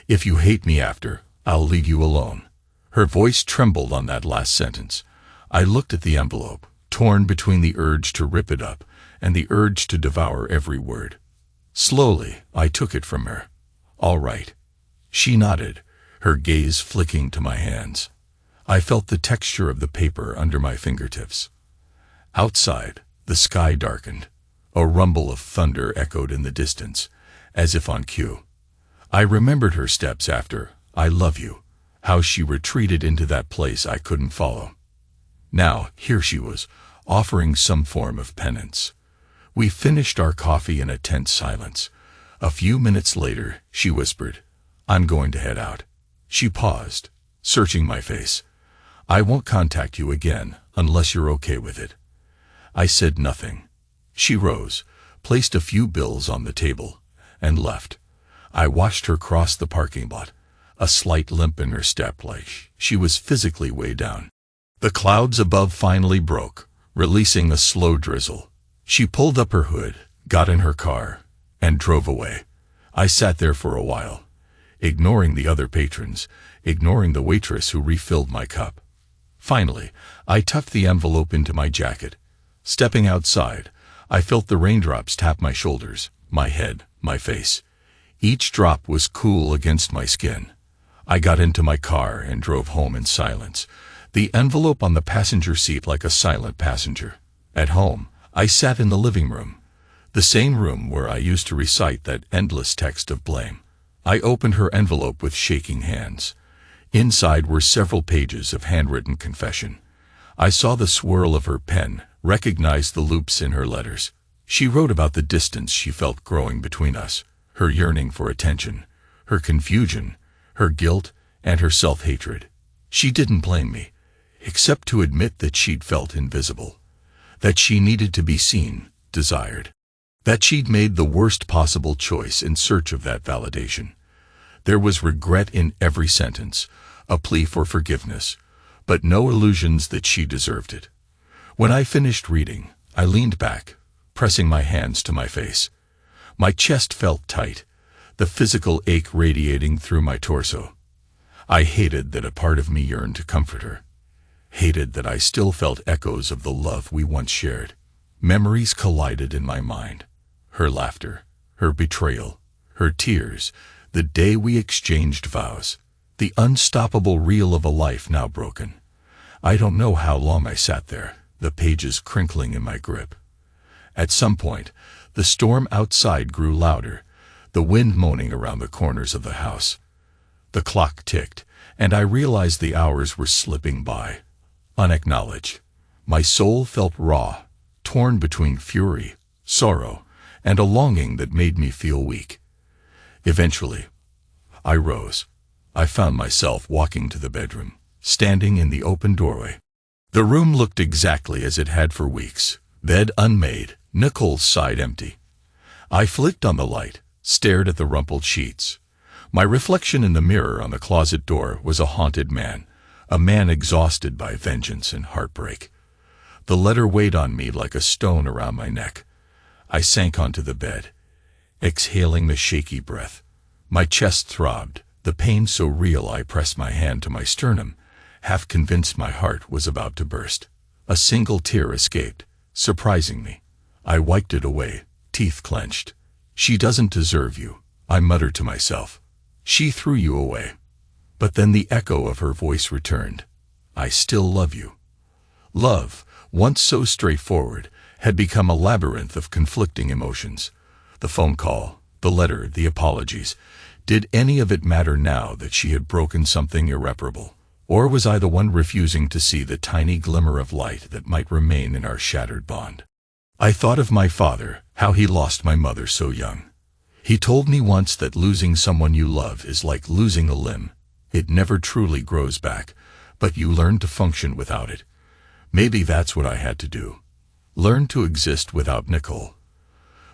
If you hate me after, I'll leave you alone." Her voice trembled on that last sentence. I looked at the envelope, torn between the urge to rip it up and the urge to devour every word. Slowly, I took it from her. "All right." She nodded, her gaze flicking to my hands. I felt the texture of the paper under my fingertips. Outside, the sky darkened. A rumble of thunder echoed in the distance, as if on cue. I remembered her steps after "I love you," how she retreated into that place I couldn't follow. Now, here she was, offering some form of penance. We finished our coffee in a tense silence. A few minutes later, she whispered, "I'm going to head out." She paused, searching my face. "I won't contact you again unless you're okay with it." I said nothing. She rose, placed a few bills on the table, and left. I watched her cross the parking lot, a slight limp in her step like she was physically weighed down. The clouds above finally broke, releasing a slow drizzle. She pulled up her hood, got in her car, and drove away. I sat there for a while, ignoring the other patrons, ignoring the waitress who refilled my cup. Finally, I tucked the envelope into my jacket. Stepping outside, I felt the raindrops tap my shoulders, my head, my face. Each drop was cool against my skin. I got into my car and drove home in silence, the envelope on the passenger seat like a silent passenger. At home, I sat in the living room, the same room where I used to recite that endless text of blame. I opened her envelope with shaking hands. Inside were several pages of handwritten confession. I saw the swirl of her pen, recognized the loops in her letters. She wrote about the distance she felt growing between us, her yearning for attention, her confusion, her guilt, and her self-hatred. She didn't blame me, except to admit that she'd felt invisible, that she needed to be seen, desired, that she'd made the worst possible choice in search of that validation. There was regret in every sentence, a plea for forgiveness, but no illusions that she deserved it. When I finished reading, I leaned back, pressing my hands to my face. My chest felt tight, the physical ache radiating through my torso. I hated that a part of me yearned to comfort her, hated that I still felt echoes of the love we once shared. Memories collided in my mind. Her laughter, her betrayal, her tears, the day we exchanged vows, the unstoppable reel of a life now broken. I don't know how long I sat there, the pages crinkling in my grip. At some point, the storm outside grew louder, the wind moaning around the corners of the house. The clock ticked, and I realized the hours were slipping by, unacknowledged. My soul felt raw, torn between fury, sorrow, and a longing that made me feel weak. Eventually, I rose. I found myself walking to the bedroom, standing in the open doorway. The room looked exactly as it had for weeks, bed unmade, Nicole's side empty. I flicked on the light, stared at the rumpled sheets. My reflection in the mirror on the closet door was a haunted man, a man exhausted by vengeance and heartbreak. The letter weighed on me like a stone around my neck. I sank onto the bed, exhaling the shaky breath. My chest throbbed, the pain so real I pressed my hand to my sternum, half convinced my heart was about to burst. A single tear escaped, surprising me. I wiped it away, teeth clenched. "She doesn't deserve you," I muttered to myself. "She threw you away." But then the echo of her voice returned. "I still love you." Love, once so straightforward, had become a labyrinth of conflicting emotions. The phone call, the letter, the apologies. Did any of it matter now that she had broken something irreparable? Or was I the one refusing to see the tiny glimmer of light that might remain in our shattered bond? I thought of my father, how he lost my mother so young. He told me once that losing someone you love is like losing a limb. It never truly grows back, but you learn to function without it. Maybe that's what I had to do. Learn to exist without Nicole.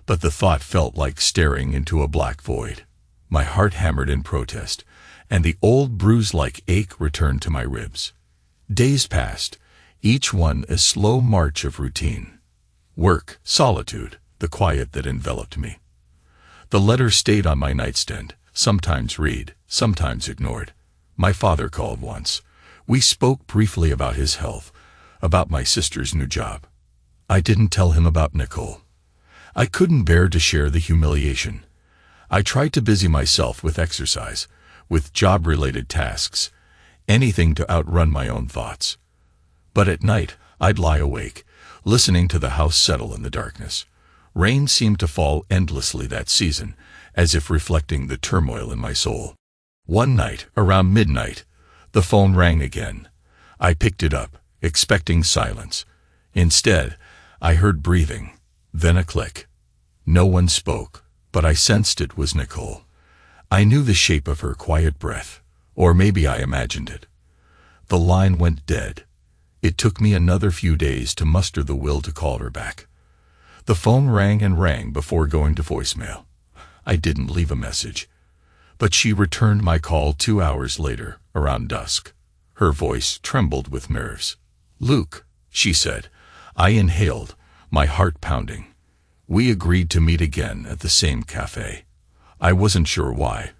But the thought felt like staring into a black void. My heart hammered in protest, and the old bruise-like ache returned to my ribs. Days passed, each one a slow march of routine. Work, solitude, the quiet that enveloped me. The letter stayed on my nightstand, sometimes read, sometimes ignored. My father called once. We spoke briefly about his health, about my sister's new job. I didn't tell him about Nicole. I couldn't bear to share the humiliation. I tried to busy myself with exercise, with job-related tasks, anything to outrun my own thoughts. But at night, I'd lie awake, listening to the house settle in the darkness, Rain seemed to fall endlessly that season, as if reflecting the turmoil in my soul. One night, around midnight, the phone rang again. I picked it up, expecting silence. Instead, I heard breathing, then a click. No one spoke, but I sensed it was Nicole. I knew the shape of her quiet breath, or maybe I imagined it. The line went dead. It took me another few days to muster the will to call her back. The phone rang and rang before going to voicemail. I didn't leave a message, but she returned my call 2 hours later, around dusk. Her voice trembled with nerves. "Luke," she said. I inhaled, my heart pounding. We agreed to meet again at the same cafe. I wasn't sure why,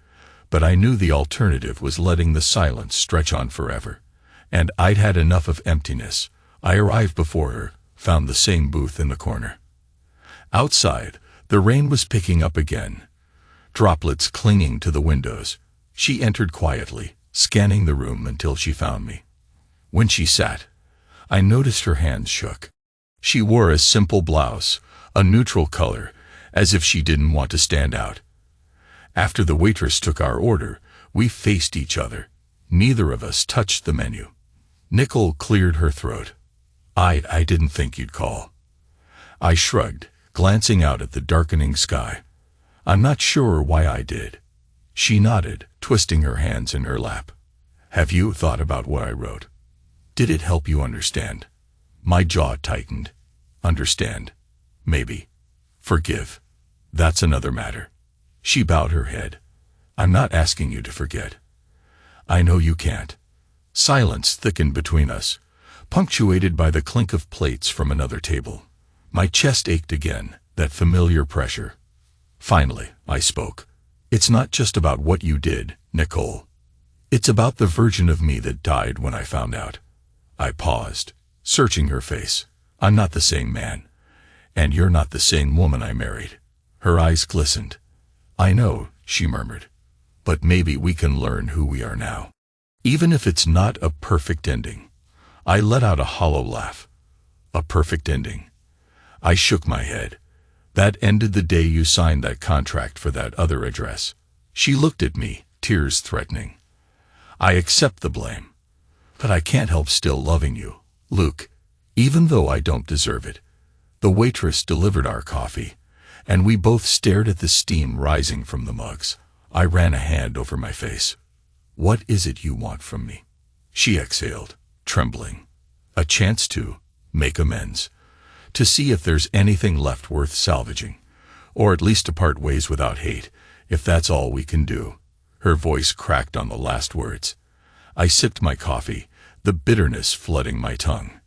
but I knew the alternative was letting the silence stretch on forever. And I'd had enough of emptiness. I arrived before her, found the same booth in the corner. Outside, the rain was picking up again, droplets clinging to the windows. She entered quietly, scanning the room until she found me. When she sat, I noticed her hands shook. She wore a simple blouse, a neutral color, as if she didn't want to stand out. After the waitress took our order, we faced each other. Neither of us touched the menu. Nicole cleared her throat. I didn't think you'd call." I shrugged, glancing out at the darkening sky. "I'm not sure why I did." She nodded, twisting her hands in her lap. "Have you thought about what I wrote? Did it help you understand?" My jaw tightened. Understand? Maybe. Forgive? That's another matter. She bowed her head. "I'm not asking you to forget. I know you can't." Silence thickened between us, punctuated by the clink of plates from another table. My chest ached again, that familiar pressure. Finally, I spoke. "It's not just about what you did, Nicole. It's about the version of me that died when I found out." I paused, searching her face. "I'm not the same man, and you're not the same woman I married." Her eyes glistened. "I know," she murmured, "but maybe we can learn who we are now. Even if it's not a perfect ending." I let out a hollow laugh. "A perfect ending?" I shook my head. "That ended the day you signed that contract for that other address." She looked at me, tears threatening. "I accept the blame, but I can't help still loving you, Luke, even though I don't deserve it." The waitress delivered our coffee, and we both stared at the steam rising from the mugs. I ran a hand over my face. "What is it you want from me?" She exhaled, trembling. "A chance to make amends. To see if there's anything left worth salvaging. Or at least to part ways without hate, if that's all we can do." Her voice cracked on the last words. I sipped my coffee, the bitterness flooding my tongue.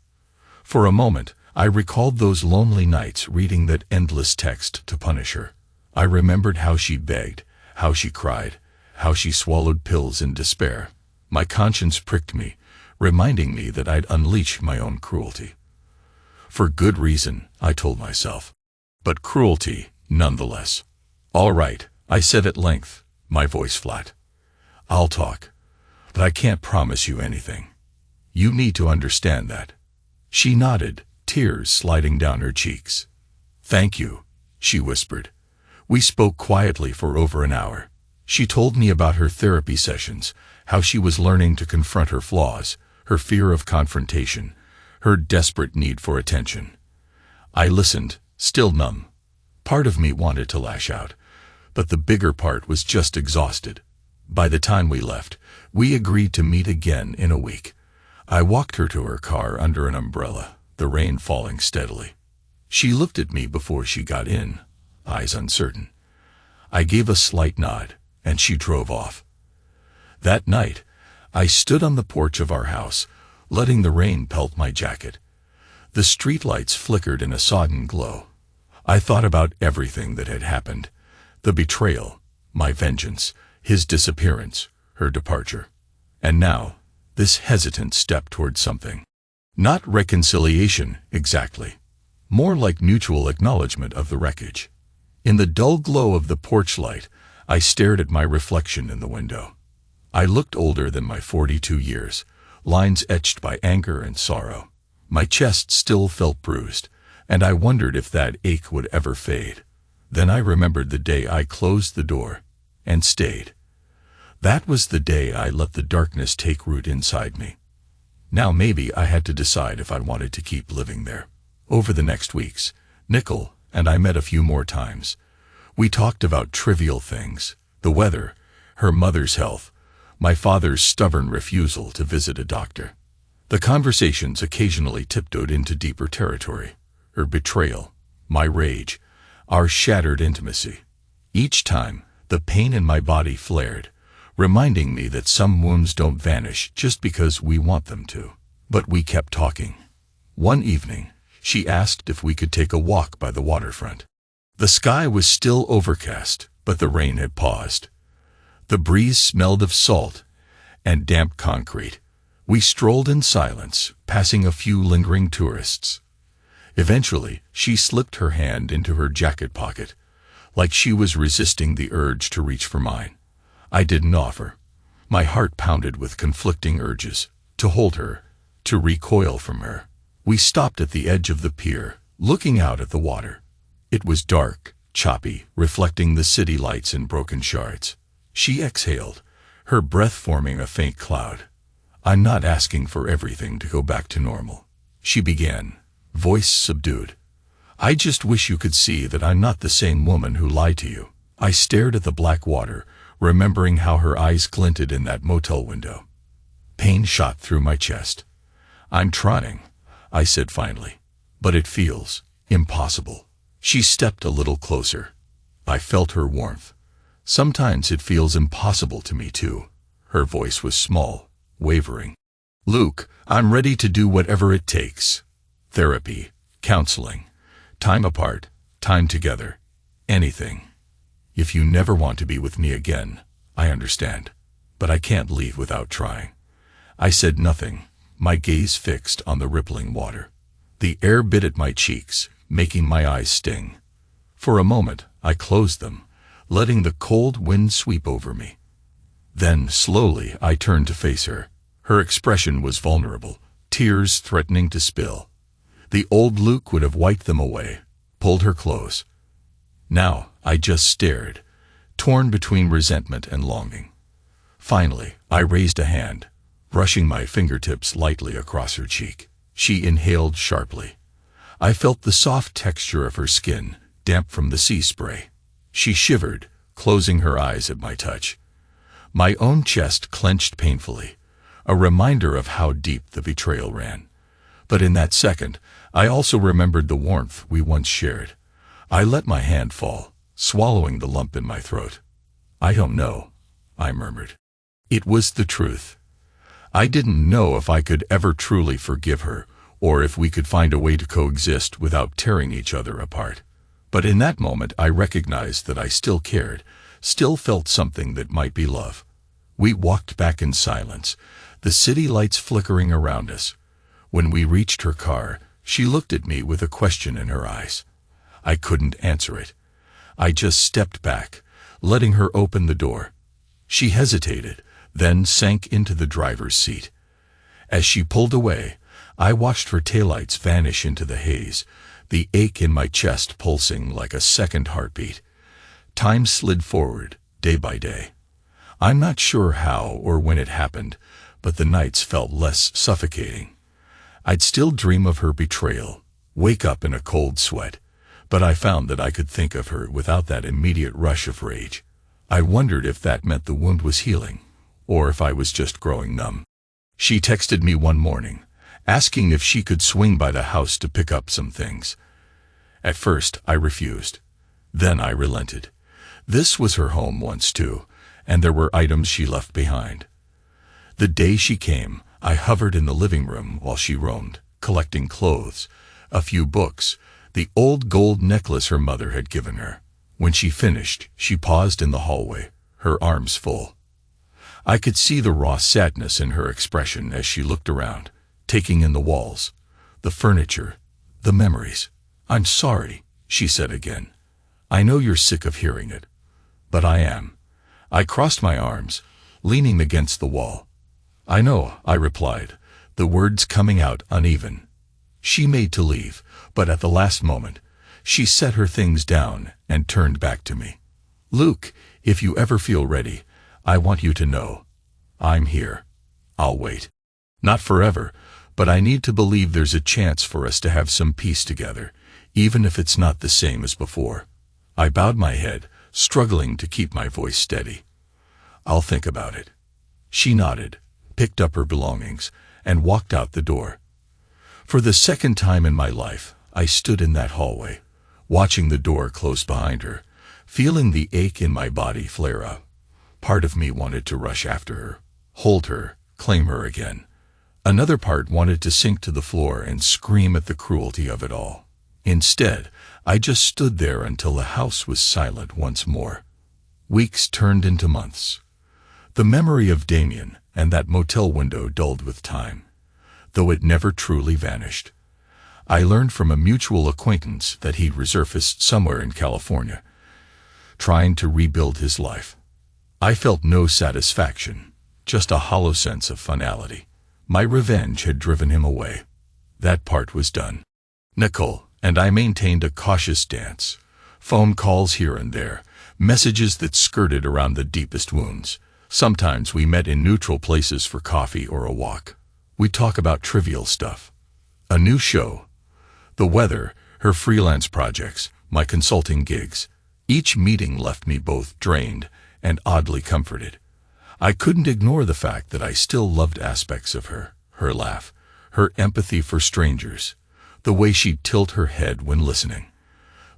For a moment, I recalled those lonely nights reading that endless text to punish her. I remembered how she begged, how she cried, how she swallowed pills in despair. My conscience pricked me, reminding me that I'd unleashed my own cruelty. For good reason, I told myself. But cruelty, nonetheless. "All right," I said at length, my voice flat. "I'll talk, but I can't promise you anything. You need to understand that." She nodded, tears sliding down her cheeks. "Thank you," she whispered. We spoke quietly for over an hour. She told me about her therapy sessions, how she was learning to confront her flaws, her fear of confrontation, her desperate need for attention. I listened, still numb. Part of me wanted to lash out, but the bigger part was just exhausted. By the time we left, we agreed to meet again in a week. I walked her to her car under an umbrella, the rain falling steadily. She looked at me before she got in, eyes uncertain. I gave a slight nod, and she drove off. That night, I stood on the porch of our house, letting the rain pelt my jacket. The streetlights flickered in a sodden glow. I thought about everything that had happened. The betrayal, my vengeance, his disappearance, her departure. And now, this hesitant step toward something. Not reconciliation, exactly. More like mutual acknowledgement of the wreckage. In the dull glow of the porch light, I stared at my reflection in the window. I looked older than my 42 years, lines etched by anger and sorrow. My chest still felt bruised, and I wondered if that ache would ever fade. Then I remembered the day I closed the door and stayed. That was the day I let the darkness take root inside me. Now maybe I had to decide if I wanted to keep living there. Over the next weeks, Nicole and I met a few more times. We talked about trivial things, the weather, her mother's health, my father's stubborn refusal to visit a doctor. The conversations occasionally tiptoed into deeper territory, her betrayal, my rage, our shattered intimacy. Each time, the pain in my body flared, reminding me that some wounds don't vanish just because we want them to. But we kept talking. One evening, she asked if we could take a walk by the waterfront. The sky was still overcast, but the rain had paused. The breeze smelled of salt and damp concrete. We strolled in silence, passing a few lingering tourists. Eventually, she slipped her hand into her jacket pocket, like she was resisting the urge to reach for mine. I didn't offer. My heart pounded with conflicting urges, to hold her, to recoil from her. We stopped at the edge of the pier, looking out at the water. It was dark, choppy, reflecting the city lights in broken shards. She exhaled, her breath forming a faint cloud. "I'm not asking for everything to go back to normal," she began, voice subdued. "I just wish you could see that I'm not the same woman who lied to you." I stared at the black water, remembering how her eyes glinted in that motel window. Pain shot through my chest. "I'm trying," I said finally, "but it feels impossible." She stepped a little closer. I felt her warmth. "Sometimes it feels impossible to me too." Her voice was small, wavering. "Luke, I'm ready to do whatever it takes. Therapy, counseling, time apart, time together, anything. If you never want to be with me again, I understand, but I can't leave without trying." I said nothing, my gaze fixed on the rippling water. The air bit at my cheeks, making my eyes sting. For a moment, I closed them, letting the cold wind sweep over me. Then, slowly, I turned to face her. Her expression was vulnerable, tears threatening to spill. The old Luke would have wiped them away, pulled her close. Now, I just stared, torn between resentment and longing. Finally, I raised a hand, brushing my fingertips lightly across her cheek. She inhaled sharply. I felt the soft texture of her skin, damp from the sea spray. She shivered, closing her eyes at my touch. My own chest clenched painfully, a reminder of how deep the betrayal ran. But in that second, I also remembered the warmth we once shared. I let my hand fall, swallowing the lump in my throat. "I don't know," I murmured. It was the truth. I didn't know if I could ever truly forgive her, or if we could find a way to coexist without tearing each other apart. But in that moment I recognized that I still cared, still felt something that might be love. We walked back in silence, the city lights flickering around us. When we reached her car, she looked at me with a question in her eyes. I couldn't answer it. I just stepped back, letting her open the door. She hesitated, then sank into the driver's seat. As she pulled away, I watched her taillights vanish into the haze, the ache in my chest pulsing like a second heartbeat. Time slid forward, day by day. I'm not sure how or when it happened, but the nights felt less suffocating. I'd still dream of her betrayal, wake up in a cold sweat, but I found that I could think of her without that immediate rush of rage. I wondered if that meant the wound was healing, or if I was just growing numb. She texted me one morning, asking if she could swing by the house to pick up some things. At first, I refused. Then I relented. This was her home once too, and there were items she left behind. The day she came, I hovered in the living room while she roamed, collecting clothes, a few books, the old gold necklace her mother had given her. When she finished, she paused in the hallway, her arms full. I could see the raw sadness in her expression as she looked around, taking in the walls, the furniture, the memories. "I'm sorry," she said again. "I know you're sick of hearing it, but I am." I crossed my arms, leaning against the wall. "I know," I replied, the words coming out uneven. She made to leave, but at the last moment, she set her things down and turned back to me. "Luke, if you ever feel ready, I want you to know. I'm here. I'll wait. Not forever, but I need to believe there's a chance for us to have some peace together, even if it's not the same as before." I bowed my head, struggling to keep my voice steady. "I'll think about it." She nodded, picked up her belongings, and walked out the door. For the second time in my life, I stood in that hallway, watching the door close behind her, feeling the ache in my body flare up. Part of me wanted to rush after her, hold her, claim her again. Another part wanted to sink to the floor and scream at the cruelty of it all. Instead, I just stood there until the house was silent once more. Weeks turned into months. The memory of Damien and that motel window dulled with time, though it never truly vanished. I learned from a mutual acquaintance that he'd resurfaced somewhere in California, trying to rebuild his life. I felt no satisfaction, just a hollow sense of finality. My revenge had driven him away. That part was done. Nicole and I maintained a cautious dance, phone calls here and there, messages that skirted around the deepest wounds. Sometimes we met in neutral places for coffee or a walk. We'd talk about trivial stuff. A new show, the weather, her freelance projects, my consulting gigs. Each meeting left me both drained and oddly comforted. I couldn't ignore the fact that I still loved aspects of her, her laugh, her empathy for strangers, the way she'd tilt her head when listening.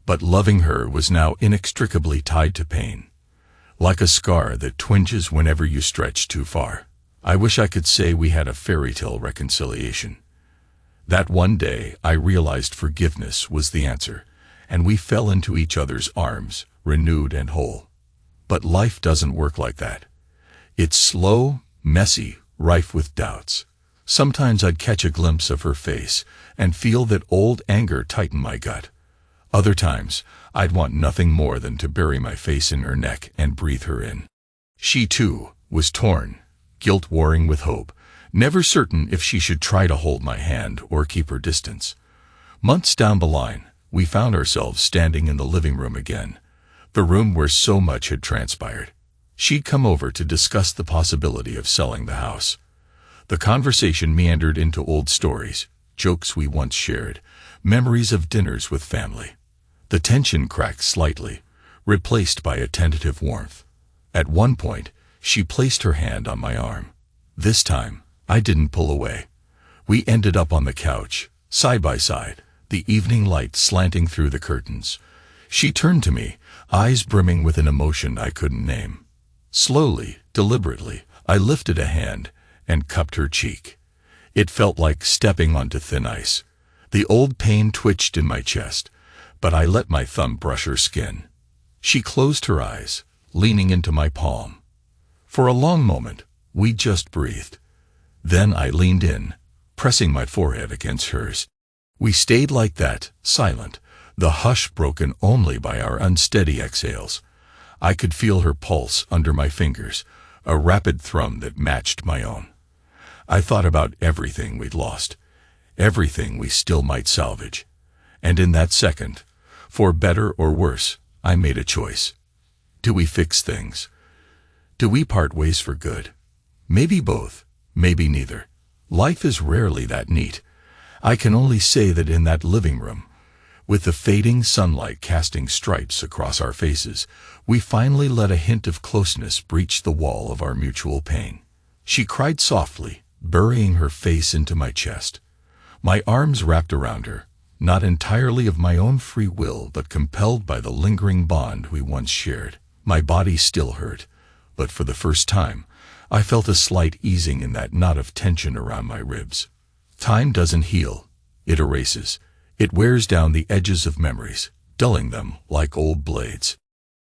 But loving her was now inextricably tied to pain, like a scar that twinges whenever you stretch too far. I wish I could say we had a fairy tale reconciliation. That one day I realized forgiveness was the answer, and we fell into each other's arms, renewed and whole. But life doesn't work like that. It's slow, messy, rife with doubts. Sometimes I'd catch a glimpse of her face and feel that old anger tighten my gut. Other times, I'd want nothing more than to bury my face in her neck and breathe her in. She, too, was torn, guilt warring with hope, never certain if she should try to hold my hand or keep her distance. Months down the line, we found ourselves standing in the living room again, the room where so much had transpired. She'd come over to discuss the possibility of selling the house. The conversation meandered into old stories, jokes we once shared, memories of dinners with family. The tension cracked slightly, replaced by a tentative warmth. At one point, she placed her hand on my arm. This time, I didn't pull away. We ended up on the couch, side by side, the evening light slanting through the curtains. She turned to me, eyes brimming with an emotion I couldn't name. Slowly, deliberately, I lifted a hand and cupped her cheek. It felt like stepping onto thin ice. The old pain twitched in my chest, but I let my thumb brush her skin. She closed her eyes, leaning into my palm. For a long moment, we just breathed. Then I leaned in, pressing my forehead against hers. We stayed like that, silent, the hush broken only by our unsteady exhales. I could feel her pulse under my fingers, a rapid thrum that matched my own. I thought about everything we'd lost, everything we still might salvage. And in that second, for better or worse, I made a choice. Do we fix things? Do we part ways for good? Maybe both, maybe neither. Life is rarely that neat. I can only say that in that living room, with the fading sunlight casting stripes across our faces, we finally let a hint of closeness breach the wall of our mutual pain. She cried softly, burying her face into my chest. My arms wrapped around her, not entirely of my own free will, but compelled by the lingering bond we once shared. My body still hurt, but for the first time, I felt a slight easing in that knot of tension around my ribs. Time doesn't heal, it erases. It wears down the edges of memories, dulling them like old blades.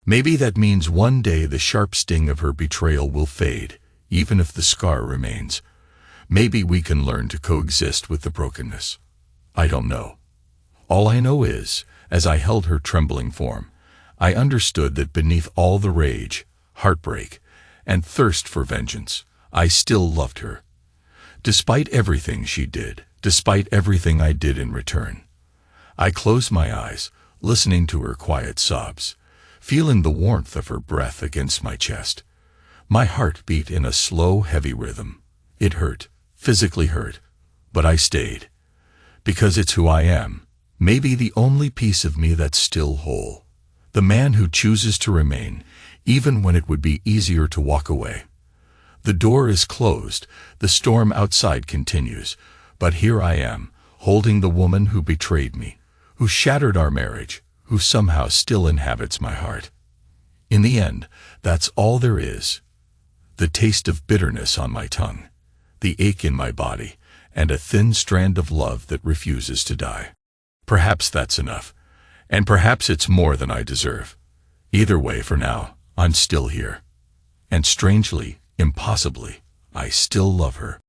Maybe that means one day the sharp sting of her betrayal will fade, even if the scar remains. Maybe we can learn to coexist with the brokenness. I don't know. All I know is, as I held her trembling form, I understood that beneath all the rage, heartbreak, and thirst for vengeance, I still loved her. Despite everything she did, despite everything I did in return. I closed my eyes, listening to her quiet sobs, feeling the warmth of her breath against my chest. My heart beat in a slow, heavy rhythm. It hurt, physically hurt, but I stayed. Because it's who I am, maybe the only piece of me that's still whole. The man who chooses to remain, even when it would be easier to walk away. The door is closed, the storm outside continues, but here I am, holding the woman who betrayed me, who shattered our marriage, who somehow still inhabits my heart. In the end, that's all there is. The taste of bitterness on my tongue, the ache in my body, and a thin strand of love that refuses to die. Perhaps that's enough, and perhaps it's more than I deserve. Either way, for now, I'm still here. And strangely, impossibly, I still love her.